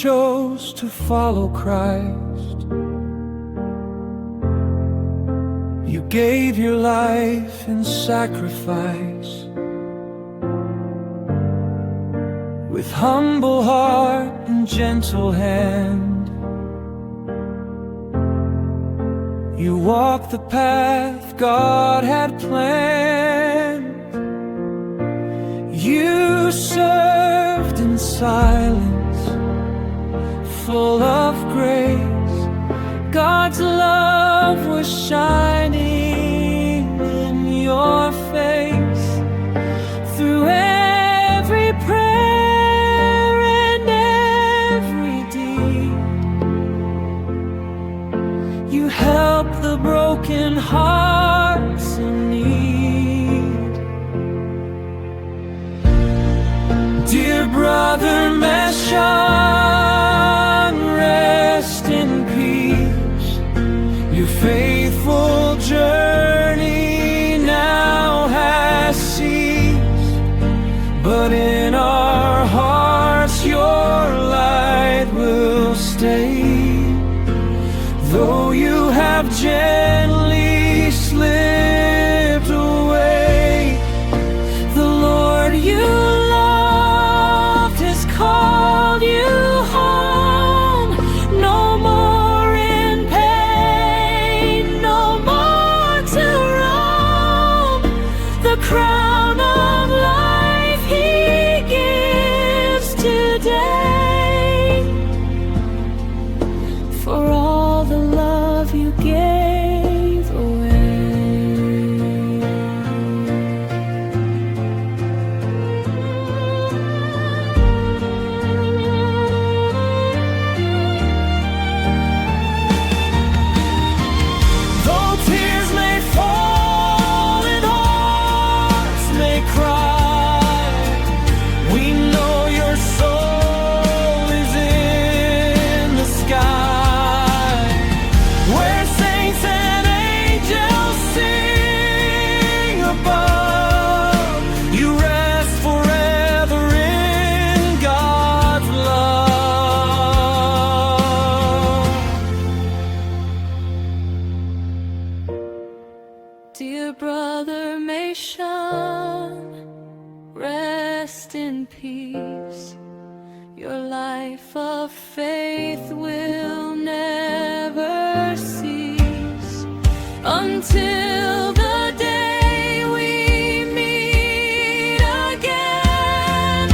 chose to follow Christ. You gave your life in sacrifice. With humble heart and gentle hand, you walked the path God had planned. You served in silence, full of grace. God's love was shining in your face. Through every prayer and every deed, you help the broken hearts in need. Dear brother Meshan, rest in peace. Your faithful journey now has ceased, but in our hearts your light will stay. Though you have gently slipped away, the Lord you loved has called you home. No more in pain, no more to roam. The crown of life He gives today. For all the love you gave away. Though tears may fall and hearts may cry, we know your soul is in the sky, where saints and angels sing above. You rest forever in God's love. Dear brother Meshan, rest in peace. Your life of faith will never cease until the day we meet again.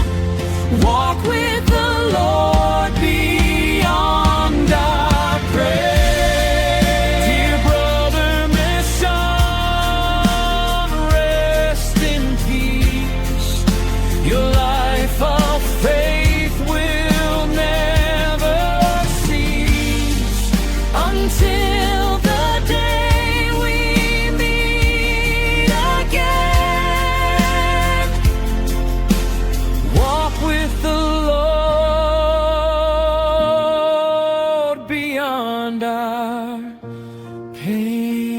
Walk with the Lord beyond our praise. Dear brother Meshan, rest in peace. Your life of faith will never cease until the day we meet again. Walk with the Lord beyond our pain.